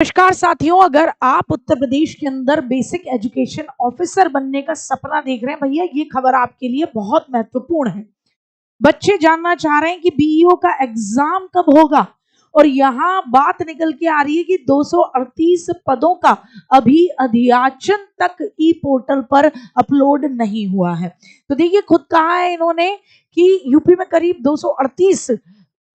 नमस्कार साथियों, अगर आप उत्तर प्रदेश के अंदर बेसिक एजुकेशन ऑफिसर बनने का सपना देख रहे हैं भैया, ये खबर आपके लिए बहुत महत्वपूर्ण है। बच्चे जानना चाह रहे हैं कि बीईओ का एग्जाम कब होगा और यहाँ बात निकल के आ रही है कि 238 पदों का अभी अध्याचन तक ई पोर्टल पर अपलोड नहीं हुआ है। तो देखिए, खुद कहा है इन्होंने कि यूपी में करीब 238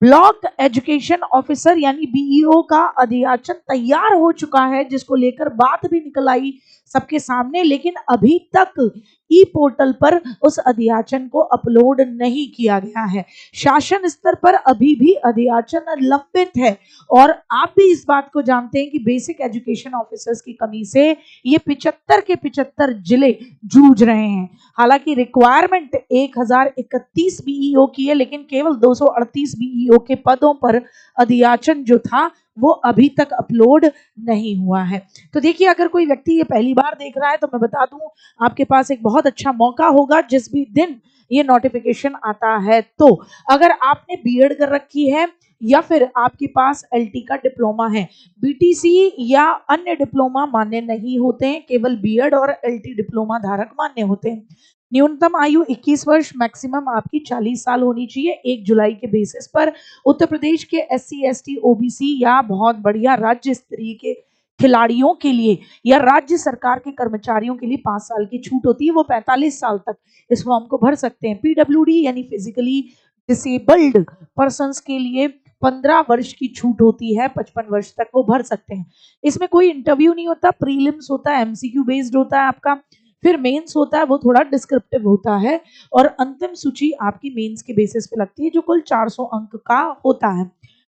ब्लॉक एजुकेशन ऑफिसर यानी बीईओ का अध्याचन तैयार हो चुका है, जिसको लेकर बात भी निकल आई सबके सामने, लेकिन अभी तक ई पोर्टल पर उस अध्याचन को अपलोड नहीं किया गया है। शासन स्तर पर अभी भी अध्याचन लंबित है और आप भी इस बात को जानते हैं कि बेसिक एजुकेशन ऑफिसर्स की कमी से ये 75 के 75 जिले जूझ रहे हैं। हालांकि रिक्वायरमेंट 1031 बीईओ की है, लेकिन केवल 238 बीईओ के पदों पर अध्याचन जो था वो अभी तक अपलोड नहीं हुआ है। तो देखिए, अगर कोई व्यक्ति ये पहली बार देख रहा है तो मैं बता दूं, आपके पास एक बहुत अच्छा मौका होगा जिस भी दिन ये नोटिफिकेशन आता है। तो अगर आपने बीएड कर रखी है या फिर आपके पास एलटी का डिप्लोमा है, बीटीसी या अन्य डिप्लोमा मान्य नहीं होते हैं, केवल बीएड और एलटी डिप्लोमा धारक मान्य होते हैं। न्यूनतम आयु 21 वर्ष, मैक्सिमम आपकी 40 साल होनी चाहिए। 1 जुलाई के बेसिस पर उत्तर प्रदेश के एससी एसटी ओबीसी या बहुत बढ़िया राज्य स्तरीय के खिलाड़ियों के लिए या राज्य सरकार के कर्मचारियों के लिए 5 साल की छूट होती है। वो 45 साल तक इस फॉर्म को भर सकते हैं। पीडब्ल्यूडी यानी फिजिकली डिसेबल्ड पर्संस के लिए 15 वर्ष की छूट होती है, 55 वर्ष तक वो भर सकते हैं। इसमें कोई इंटरव्यू नहीं होता, प्रीलिम्स होता है, एमसीक्यू बेस्ड होता है आपका, फिर मेंस होता है, वो थोड़ा डिस्क्रिप्टिव होता है, और अंतिम सूची आपकी मेंस के बेसिस पे लगती है जो कुल 400 अंक का होता है।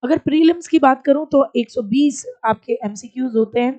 अगर प्रीलिम्स की बात करूं तो 120 आपके एमसीक्यूज होते हैं,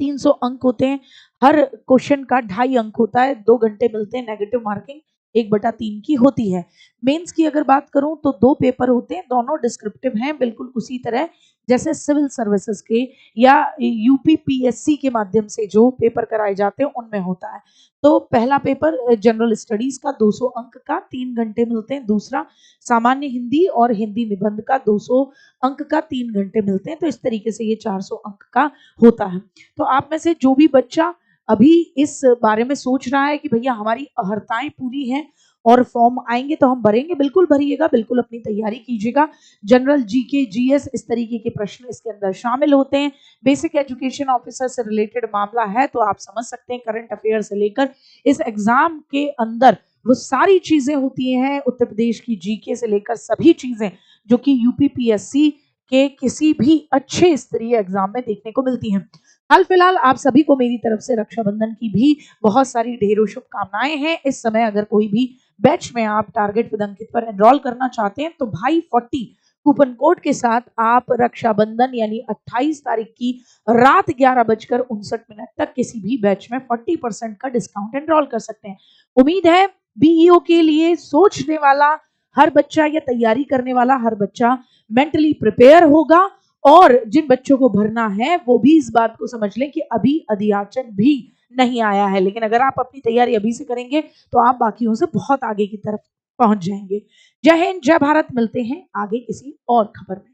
300 अंक होते हैं, हर क्वेश्चन का 2.5 अंक होता है, 2 घंटे मिलते हैं, नेगेटिव मार्किंग 1/3 की होती है। मेंस की अगर बात करूं तो 2 पेपर होते हैं, दोनों डिस्क्रिप्टिव हैं, बिल्कुल उसी तरह जैसे सिविल सर्विसेज के या यूपीपीएससी के माध्यम से जो पेपर कराए जाते हैं उनमें होता है। तो पहला पेपर जनरल स्टडीज का 200 अंक का 3 घंटे मिलते हैं, दूसरा सामान्य हिंदी और हिंदी निबंध का 200 अंक का 3 घंटे मिलते हैं। तो इस तरीके से ये 400 अंक का होता है। तो आप में से जो भी बच्चा अभी इस बारे में सोच रहा है कि भैया हमारी अहर्ताएं पूरी हैं और फॉर्म आएंगे तो हम भरेंगे, बिल्कुल भरिएगा, बिल्कुल अपनी तैयारी कीजिएगा। जनरल जीके जीएस इस तरीके के प्रश्न इसके अंदर शामिल होते हैं। बेसिक एजुकेशन ऑफिसर से रिलेटेड मामला है तो आप समझ सकते हैं, करंट अफेयर से लेकर इस एग्जाम के अंदर वो सारी चीजें होती हैं, उत्तर प्रदेश की जीके से लेकर सभी चीजें जो कि यूपीपीएससी के किसी भी अच्छे स्तरीय एग्जाम में देखने को मिलती हैं। हाल फिलहाल आप सभी को मेरी तरफ से रक्षाबंधन की भी बहुत सारी ढेरों शुभकामनाएं हैं। इस समय अगर कोई भी बैच में आप टारगेट विद अंकित पर एनरोल करना चाहते हैं तो भाई 40 कूपन कोड के साथ आप रक्षाबंधन यानी 28 तारीख की रात 11:59 तक किसी भी बैच में 40% का डिस्काउंट एनरोल कर सकते हैं। उम्मीद है बीईओ के लिए सोचने वाला हर बच्चा या तैयारी करने वाला हर बच्चा मेंटली प्रिपेयर होगा, और जिन बच्चों को भरना है वो भी इस बात को समझ लें कि अभी अध्याचन भी नहीं आया है, लेकिन अगर आप अपनी तैयारी अभी से करेंगे तो आप बाकियों से बहुत आगे की तरफ पहुंच जाएंगे। जय हिंद, जय भारत। मिलते हैं आगे किसी और खबर में।